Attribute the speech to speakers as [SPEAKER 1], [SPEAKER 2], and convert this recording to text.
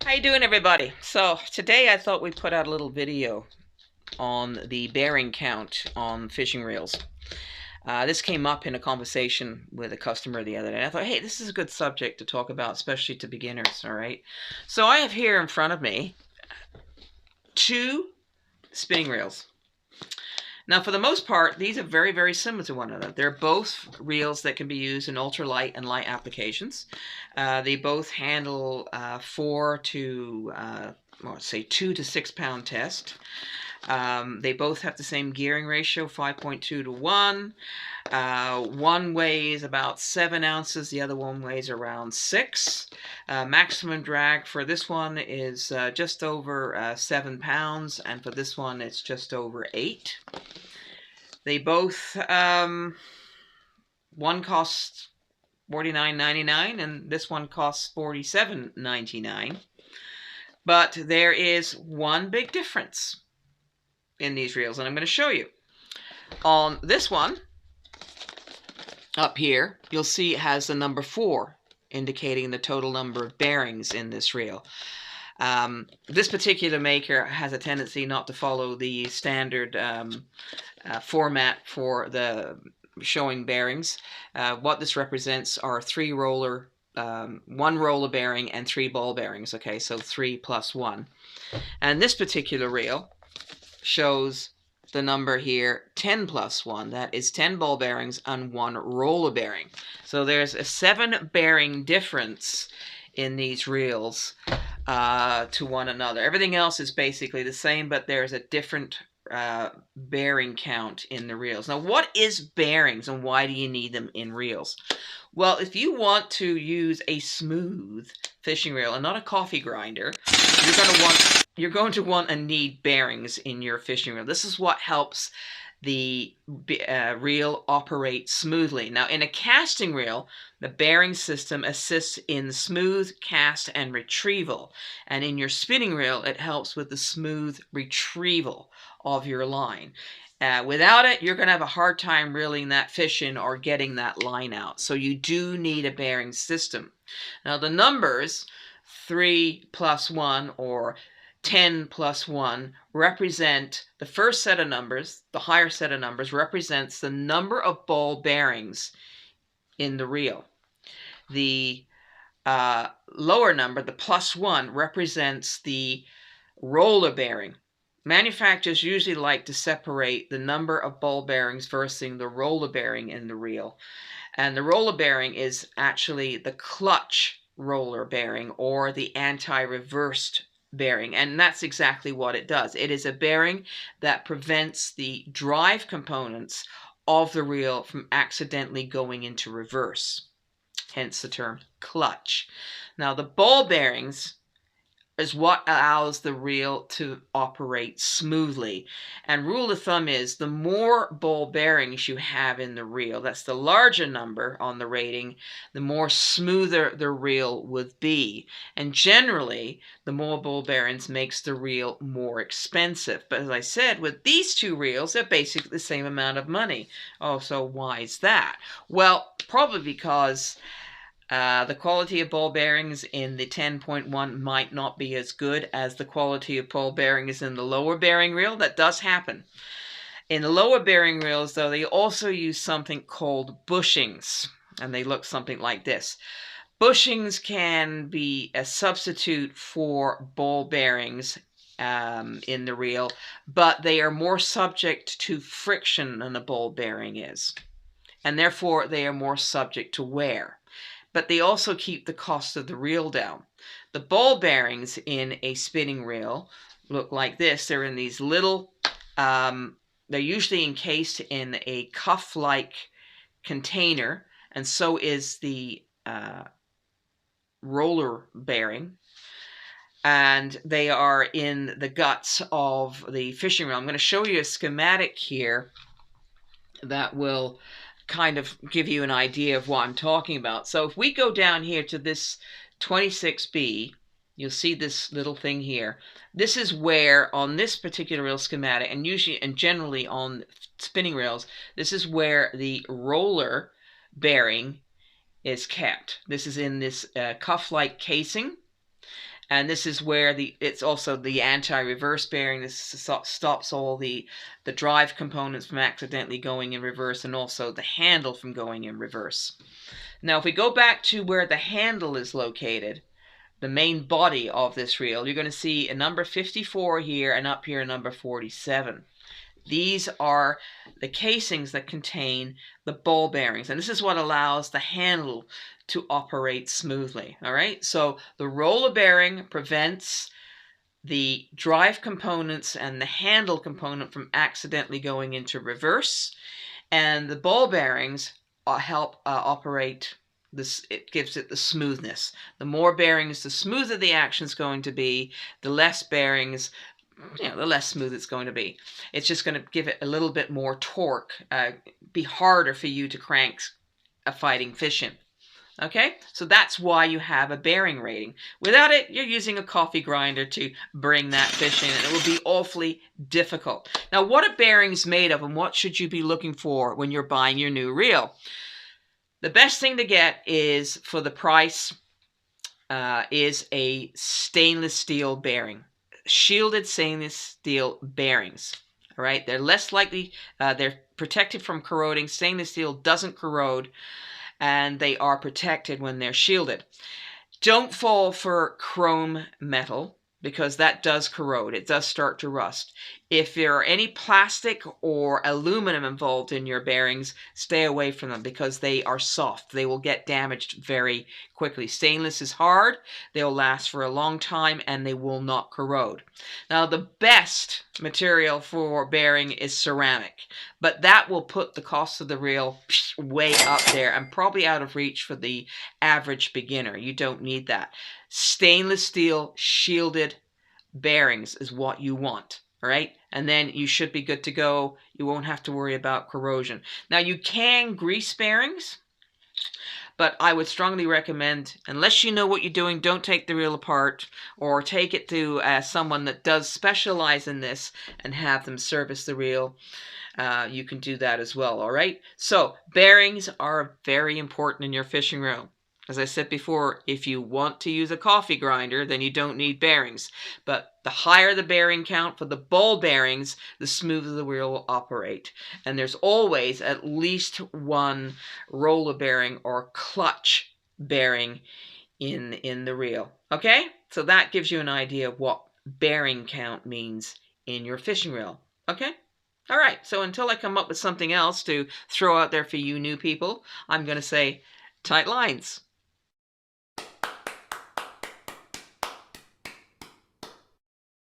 [SPEAKER 1] How you doing, everybody? So today I thought we'd put out a little video on the bearing count on fishing reels. This came up in a conversation with a customer the other day. I thought, hey, this is a good subject to talk about, especially to beginners, all right? So I have here in front of me 2 spinning reels. Now, for the most part, these are very, very similar to one another. They're both reels that can be used in ultralight and light applications. They both handle 4 to, let's say 2 to 6 pound test. They both have the same gearing ratio, 5.2 to 1. One weighs about 7 ounces, the other one weighs around 6. Maximum drag for this one is just over 7 pounds, and for this one it's just over 8. They both, one costs $49.99 and this one costs $47.99. But there is one big difference in these reels, and I'm going to show you. On this one, up here, you'll see it has the number 4, indicating the total number of bearings in this reel. This particular maker has a tendency not to follow the standard format for the showing bearings. What this represents are 3 roller, 1 roller bearing and 3 ball bearings. Okay, so 3 plus 1. And this particular reel shows the number here 10 plus 1. That is 10 ball bearings and 1 roller bearing. So there's a 7 bearing difference in these reels to one another. Everything else is basically the same, but there's a different bearing count in the reels. Now, what is bearings and why do you need them in reels? Well, if you want to use a smooth fishing reel and not a coffee grinder, you're going to want and need bearings in your fishing reel. This is what helps the reel operate smoothly. Now, in a casting reel, the bearing system assists in smooth cast and retrieval. And in your spinning reel, it helps with the smooth retrieval of your line. Without it, you're going to have a hard time reeling that fish in or getting that line out. So you do need a bearing system. Now, the numbers 3 plus 1 or 10 plus 1 represent the first set of numbers. The higher set of numbers represents the number of ball bearings in the reel. The lower number, the plus 1, represents the roller bearing. Manufacturers usually like to separate the number of ball bearings versus the roller bearing in the reel. And the roller bearing is actually the clutch roller bearing or the anti-reversed bearing, and that's exactly what it does. It is a bearing that prevents the drive components of the reel from accidentally going into reverse, hence the term clutch. Now, the ball bearings is what allows the reel to operate smoothly. And rule of thumb is the more ball bearings you have in the reel, that's the larger number on the rating, the more smoother the reel would be. And generally, the more ball bearings makes the reel more expensive. But as I said, with these 2 reels, they're basically the same amount of money. Oh, so why is that? Well, probably because the quality of ball bearings in the 10.1 might not be as good as the quality of ball bearings in the lower bearing reel. That does happen. In the lower bearing reels, though, they also use something called bushings, and they look something like this. Bushings can be a substitute for ball bearings in the reel, but they are more subject to friction than a ball bearing is, and therefore they are more subject to wear. But they also keep the cost of the reel down. The ball bearings in a spinning reel look like this. They're in these little, they're usually encased in a cuff-like container, and so is the roller bearing. And they are in the guts of the fishing reel. I'm going to show you a schematic here that will kind of give you an idea of what I'm talking about. So if we go down here to this 26B, you'll see this little thing here. This is where on this particular reel schematic, and usually and generally on spinning reels, this is where the roller bearing is kept. This is in this cuff-like casing, And this is where it's also the anti-reverse bearing. This stops all the drive components from accidentally going in reverse, and also the handle from going in reverse. Now, if we go back to where the handle is located, the main body of this reel, you're going to see a number 54 here, and up here a number 47. These are the casings that contain the ball bearings, and this is what allows the handle to operate smoothly. All right, so the roller bearing prevents the drive components and the handle component from accidentally going into reverse, and the ball bearings help operate this. It gives it the smoothness. The more bearings, the smoother the action is going to be. The less bearings, the less smooth it's going to be. It's just going to give it a little bit more torque, be harder for you to crank a fighting fish in. Okay, so that's why you have a bearing rating. Without it, you're using a coffee grinder to bring that fish in, and it will be awfully difficult. Now, what are bearings made of, and what should you be looking for when you're buying your new reel? The best thing to get is, for the price, is a stainless steel bearing. Shielded stainless steel bearings. All right, they're less likely, they're protected from corroding. Stainless steel doesn't corrode, and they are protected when they're shielded. Don't fall for chrome metal, because that does corrode. It does start to rust. If there are any plastic or aluminum involved in your bearings, stay away from them, because they are soft. They will get damaged very quickly. Stainless is hard. They'll last for a long time, and they will not corrode. Now, the best material for bearing is ceramic, but that will put the cost of the reel way up there and probably out of reach for the average beginner. You don't need that. Stainless steel shielded bearings is what you want. All right, and then you should be good to go. You won't have to worry about corrosion. Now, you can grease bearings, but I would strongly recommend, unless you know what you're doing, don't take the reel apart, or take it to someone that does specialize in this and have them service the reel. You can do that as well. All right, so bearings are very important in your fishing reel. As I said before, if you want to use a coffee grinder, then you don't need bearings. But the higher the bearing count for the ball bearings, the smoother the reel will operate. And there's always at least one roller bearing or clutch bearing in the reel. Okay? So that gives you an idea of what bearing count means in your fishing reel. Okay? All right, so until I come up with something else to throw out there for you new people, I'm going to say tight lines.